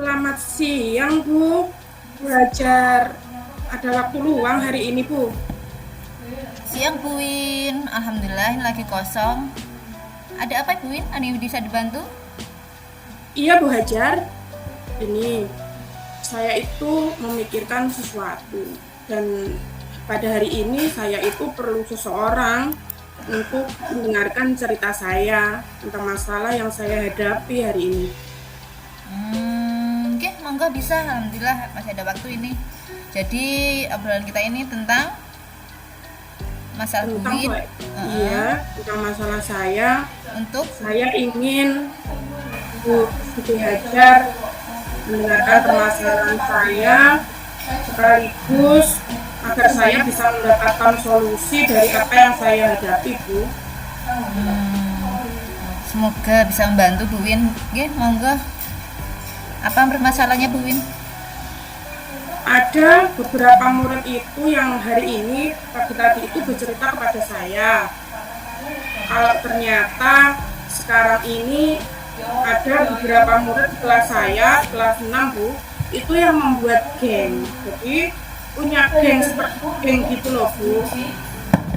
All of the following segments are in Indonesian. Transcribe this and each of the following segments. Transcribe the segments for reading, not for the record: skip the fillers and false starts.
Selamat siang, Bu. Belajar ada waktu luang hari ini, Bu. Siang Bu Win, Alhamdulillah ini lagi kosong. Ada apa Bu Win? Ada yang bisa dibantu? Iya, Bu Hajar. Ini saya itu memikirkan sesuatu dan pada hari ini saya itu perlu seseorang untuk mendengarkan cerita saya tentang masalah yang saya hadapi hari ini. Oke, monggo bisa. Alhamdulillah masih ada waktu ini. Jadi obrolan kita ini tentang masalah Bu Tentang Win. iya, tentang masalah Untuk saya ingin Bu Siti Hajar mendengarkan permasalahan saya sekaligus agar saya bisa mendapatkan solusi dari apa yang saya hadapi, Bu. semoga bisa membantu Bu Win. Oke, monggo. Apa permasalahannya Bu Win? Ada beberapa murid itu yang hari ini pagi tadi itu bercerita kepada saya kalau ternyata sekarang ini ada beberapa murid di kelas saya, kelas 6, Bu, itu yang membuat geng. Jadi punya geng seperti geng gitu loh, Bu.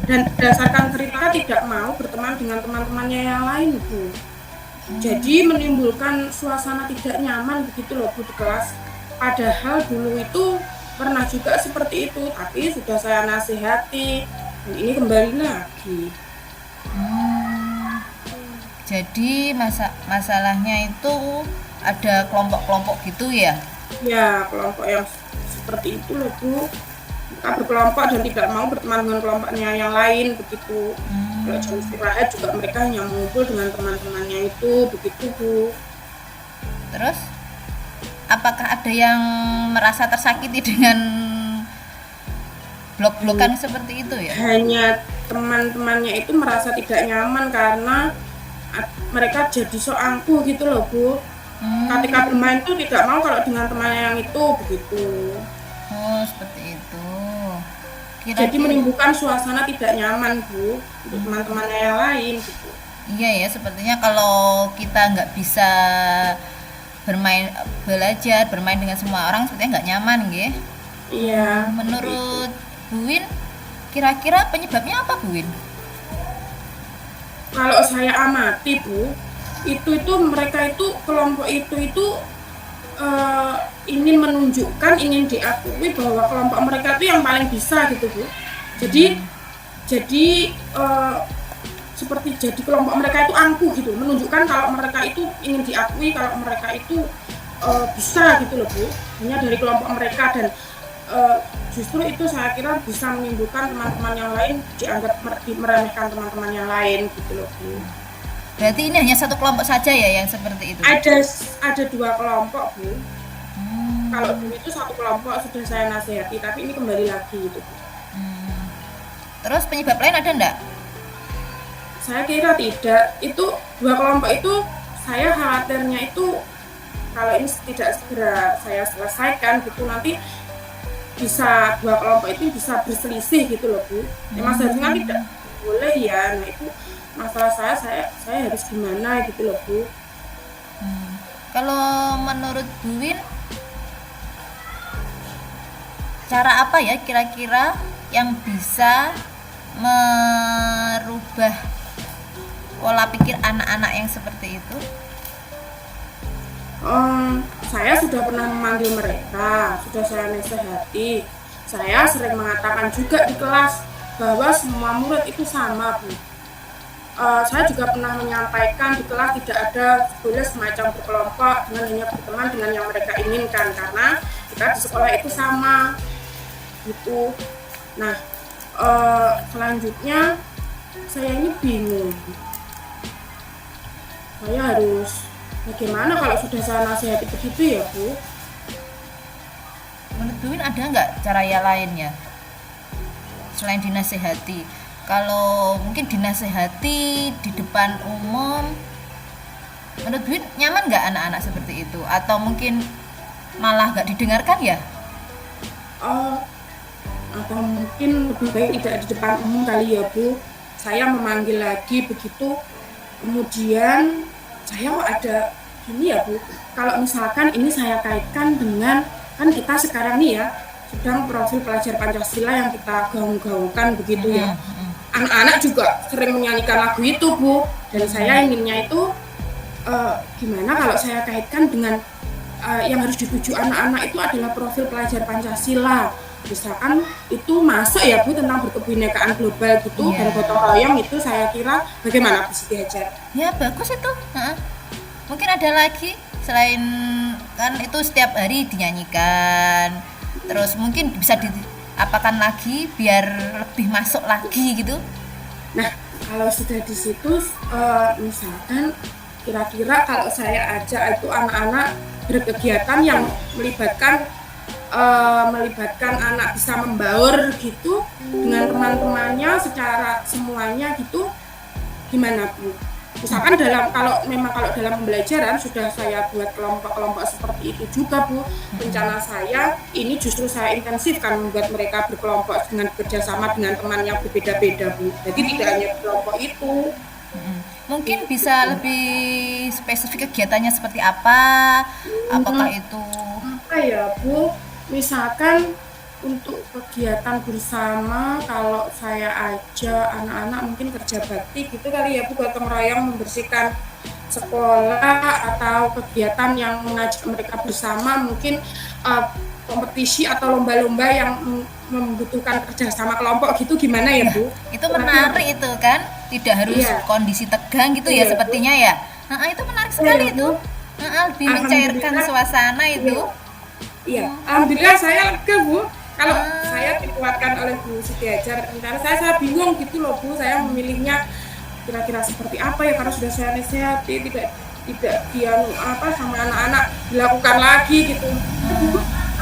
Dan berdasarkan cerita tidak mau berteman dengan teman-temannya yang lain, Bu. Jadi menimbulkan suasana tidak nyaman begitu loh, Bu, di kelas. Padahal dulu itu pernah juga seperti itu, tapi sudah saya nasihati dan ini kembali lagi. Jadi masalahnya itu ada kelompok-kelompok gitu ya? Ya, kelompok yang seperti itu loh, Bu. Mereka berkelompok dan tidak mau berteman dengan kelompoknya yang lain begitu. Kalau jam istirahat juga mereka hanya mengumpul dengan teman-temannya itu begitu, Bu. Terus apakah ada yang merasa tersakiti dengan blok-blokan seperti itu ya? Hanya teman-temannya itu merasa tidak nyaman karena mereka jadi so angkuh gitu loh, Bu. Ketika bermain tuh tidak mau kalau dengan temannya yang itu begitu. Oh, seperti itu. Jadi menimbulkan suasana tidak nyaman, Bu, untuk teman-temannya yang lain gitu. Iya ya, sepertinya kalau kita nggak bisa belajar bermain dengan semua orang sepertinya nggak nyaman gitu. Iya. Menurut Bu Win, kira-kira penyebabnya apa Bu Win? Kalau saya amati, Bu, itu mereka itu kelompok itu ingin menunjukkan, ingin diakui bahwa kelompok mereka itu yang paling bisa gitu, Bu. Jadi seperti jadi kelompok mereka itu angkuh gitu, menunjukkan kalau mereka itu ingin diakui, kalau mereka itu bisa gitu loh, Bu. Hanya dari kelompok mereka dan justru itu saya kira bisa menimbulkan teman-teman yang lain dianggap meremehkan teman-teman yang lain gitu loh, Bu. Berarti ini hanya satu kelompok saja ya yang seperti itu? Ada dua kelompok, Bu. Kalau dulu itu satu kelompok sudah saya nasihati, tapi ini kembali lagi gitu, Bu. Terus penyebab lain ada enggak? Saya kira tidak. Itu dua kelompok itu saya khawatirnya itu kalau ini tidak segera saya selesaikan gitu nanti bisa dua kelompok itu bisa berselisih gitu loh, Bu. Memang seharusnya tidak boleh ya. Nah itu masalah saya harus gimana gitu loh, Bu. Kalau menurut Bu Win, cara apa ya kira-kira yang bisa merubah pola pikir anak-anak yang seperti itu? Saya sudah pernah memanggil mereka, sudah saya nasihati. Saya sering mengatakan juga di kelas bahwa semua murid itu sama, Bu. Saya juga pernah menyampaikan di kelas tidak ada boleh semacam berkelompok dengan hanya berteman dengan yang mereka inginkan karena kita di sekolah itu sama gitu. Nah, selanjutnya saya ini bingung. Saya harus bagaimana kalau sudah saya nasihati begitu ya, Bu? Menurut Bu Win ada nggak cara yang lainnya selain dinasehati? Kalau mungkin dinasehati di depan umum, menurut Bu Win nyaman nggak anak-anak seperti itu? Atau mungkin malah nggak didengarkan ya? Atau mungkin lebih baik tidak di depan umum kali ya, Bu. Saya memanggil lagi begitu, kemudian saya kok ada gini ya Bu, kalau misalkan ini saya kaitkan dengan, kan kita sekarang nih ya sedang profil pelajar Pancasila yang kita gaung-gaungkan begitu ya. Anak-anak juga sering menyanyikan lagu itu Bu, dan saya inginnya itu gimana kalau saya kaitkan dengan yang harus dituju anak-anak itu adalah profil pelajar Pancasila. Misalkan itu masuk ya Bu tentang berkebinekaan global gitu, dan gotong royong itu saya kira bagaimana Bu Siti Hajar? Ya bagus itu. Mungkin ada lagi selain, kan itu setiap hari dinyanyikan, terus mungkin bisa diapakan lagi biar lebih masuk lagi gitu. Nah, kalau sudah di situ, misalkan kira-kira kalau saya ajak itu anak-anak berkegiatan yang melibatkan anak bisa membaur gitu dengan teman-temannya secara semuanya gitu, gimana Bu? Misalkan kalau dalam pembelajaran sudah saya buat kelompok-kelompok seperti itu juga Bu. Rencana saya ini justru saya intensifkan membuat mereka berkelompok dengan bekerjasama dengan teman yang berbeda-beda Bu. Jadi tidak hanya kelompok itu. Mungkin bisa lebih spesifik kegiatannya seperti apa? Apakah itu apa ya Bu? Misalkan untuk kegiatan bersama, kalau saya ajak anak-anak mungkin kerja bakti gitu kali ya Bu, gotong royong membersihkan sekolah, atau kegiatan yang mengajak mereka bersama, mungkin kompetisi atau lomba-lomba yang membutuhkan kerjasama kelompok gitu, gimana ya Bu? itu menarik itu kan, tidak harus kondisi tegang gitu ya sepertinya ya. Itu menarik sekali itu. Lebih mencairkan suasana itu. Iya, alhamdulillah saya lega Bu. Kalau saya dikuatkan oleh Bu Siti Hajar, karena saya bingung gitu loh Bu, saya memilihnya kira-kira seperti apa ya, karena sudah saya nasihati tidak dia sama anak-anak dilakukan lagi gitu.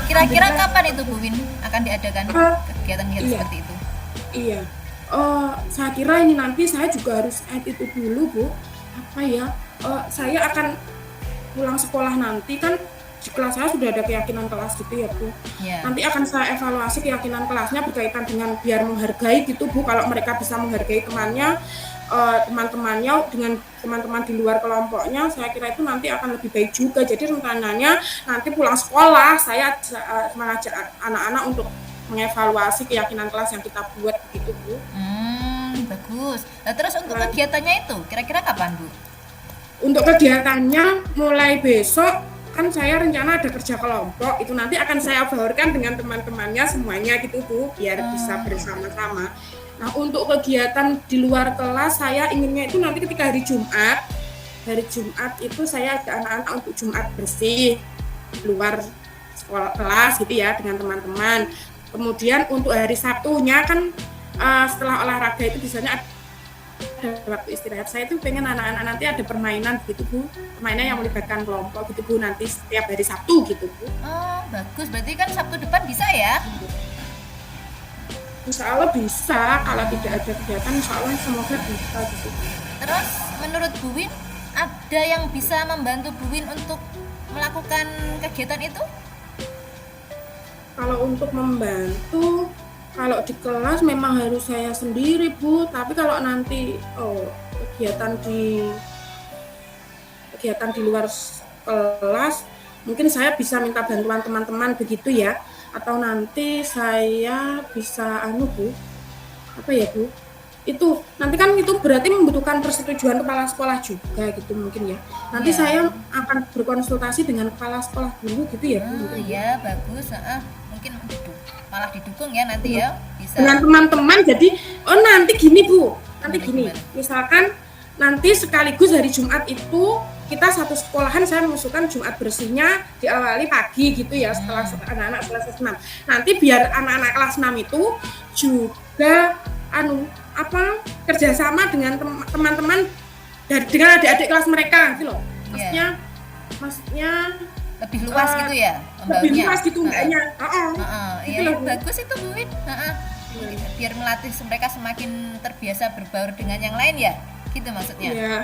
Kira-kira kapan itu Bu Win akan diadakan kegiatan-kegiatan seperti itu? Iya, saya kira ini nanti saya juga harus add itu dulu Bu. Apa ya? Saya akan pulang sekolah nanti kan. Di kelas saya sudah ada keyakinan kelas gitu ya Bu. Nanti akan saya evaluasi keyakinan kelasnya berkaitan dengan biar menghargai gitu Bu. Kalau mereka bisa menghargai teman-temannya dengan teman-teman di luar kelompoknya, saya kira itu nanti akan lebih baik juga. Jadi rencananya nanti pulang sekolah saya mengajak anak-anak untuk mengevaluasi keyakinan kelas yang kita buat begitu Bu. Bagus. Nah, terus untuk kegiatannya itu kira-kira kapan Bu? Untuk kegiatannya mulai besok kan saya rencana ada kerja kelompok, itu nanti akan saya baurkan dengan teman-temannya semuanya gitu Bu, biar bisa bersama-sama. Nah, untuk kegiatan di luar kelas saya inginnya itu nanti ketika hari Jumat itu saya ada anak-anak untuk Jumat bersih luar sekolah kelas gitu ya dengan teman-teman. Kemudian untuk hari Sabtunya kan setelah olahraga itu biasanya ada waktu istirahat, saya tuh pengen anak-anak nanti ada permainan gitu Bu, permainan yang melibatkan kelompok gitu Bu, nanti setiap hari Sabtu gitu Bu. Bagus, berarti kan Sabtu depan bisa ya? Insya Allah bisa, kalau tidak ada kegiatan insya Allah semoga bisa gitu. Terus menurut Bu Win ada yang bisa membantu Bu Win untuk melakukan kegiatan itu? Kalau untuk membantu, kalau di kelas memang harus saya sendiri Bu, tapi kalau nanti kegiatan di luar kelas mungkin saya bisa minta bantuan teman-teman begitu ya, atau nanti saya bisa Bu, apa ya Bu, itu nanti kan itu berarti membutuhkan persetujuan kepala sekolah juga gitu mungkin ya, nanti saya akan berkonsultasi dengan kepala sekolah dulu gitu ya Bu. Iya bagus, mungkin malah didukung ya nanti ya, bisa dengan teman-teman. Jadi nanti gini Bu, gini, misalkan nanti sekaligus hari Jumat itu kita satu sekolahan saya mengusulkan Jumat bersihnya diawali pagi gitu ya, setelah anak-anak selesai senam. Nanti biar anak-anak kelas 6 itu juga kerjasama dengan teman-teman dengan adik-adik kelas mereka gitu loh. Maksudnya lebih luas gitu ya, lebih luas gitu enggaknya. Iya, bagus itu Bu Win. Biar melatih mereka semakin terbiasa berbaur dengan yang lain ya, gitu maksudnya. Iya.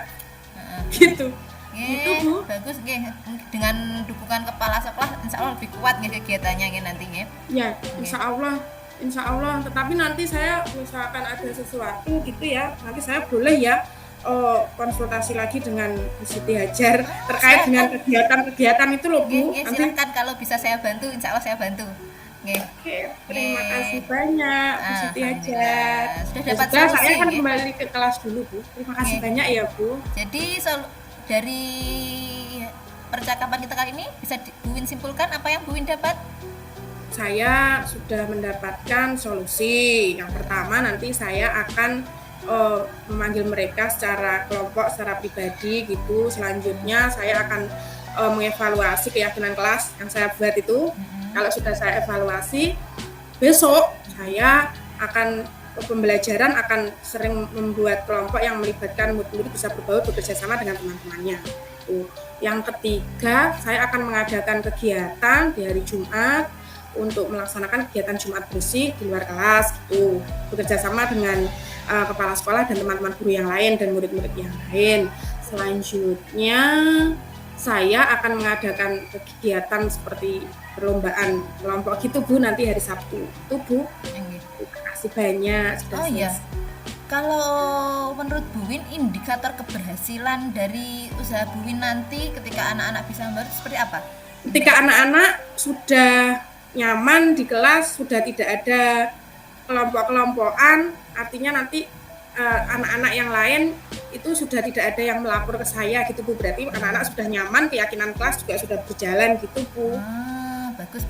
Gitu. Gitu Bu. Bagus nggih. Dengan dukungan kepala sekolah insya Allah lebih kuat nggih kegiatannya nggih nanti nggih. Ya, insya Allah. Tetapi nanti saya misalkan ada sesuatu gitu ya, nanti saya boleh ya konsultasi lagi dengan Bu Siti Hajar terkait dengan kegiatan-kegiatan itu loh Bu. Nggih, Nanti silakan kalau bisa saya bantu, insya Allah saya bantu. Nggih. oke, terima Nggih. kasih banyak Bu Siti Hajar. Alhamdulillah. Sudah Ya dapat sudah, saya solusi akan nggih. kembali ke kelas dulu Bu. Terima kasih Nggih. banyak ya Bu. Jadi dari percakapan kita kali ini bisa Bu Win simpulkan apa yang Bu Win dapat? Saya sudah mendapatkan solusi. Yang pertama nanti saya akan memanggil mereka secara kelompok, secara pribadi gitu. Selanjutnya saya akan mengevaluasi keyakinan kelas yang saya buat itu. Kalau sudah saya evaluasi, besok saya akan pembelajaran akan sering membuat kelompok yang melibatkan murid-murid bisa berbaur bekerja sama dengan teman-temannya. Yang ketiga, saya akan mengadakan kegiatan di hari Jumat untuk melaksanakan kegiatan Jumat bersih di luar kelas gitu, bekerja sama dengan kepala sekolah dan teman-teman guru yang lain dan murid-murid yang lain. Selanjutnya saya akan mengadakan kegiatan seperti perlombaan kelompok gitu Bu nanti hari Sabtu itu Bu. Nggih. Terima kasih banyak sudah Oh iya. selesai. Kalau menurut Bu Win, indikator keberhasilan dari usaha Bu Win nanti ketika anak-anak bisa membaur seperti apa? Ketika anak-anak sudah nyaman di kelas, sudah tidak ada kelompok-kelompokan, artinya nanti anak-anak yang lain itu sudah tidak ada yang melapor ke saya gitu Bu. Berarti anak-anak sudah nyaman, keyakinan kelas juga sudah berjalan gitu Bu. Bagus.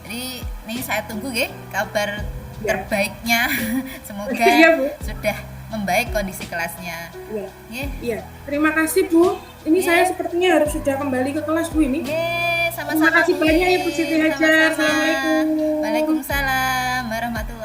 Jadi ini saya tunggu ya kabar Ya. terbaiknya. Semoga Iya, Bu. sudah membaik kondisi kelasnya. Iya. Nggih. Iya, terima kasih Bu. Ini Iya. saya sepertinya harus sudah kembali ke kelas Bu ini. Nggih, sama-sama. Terima kasih Bu Win. banyak ya Bu Siti Hajar. Sama-sama. Assalamualaikum. Waalaikumsalam warahmatullahi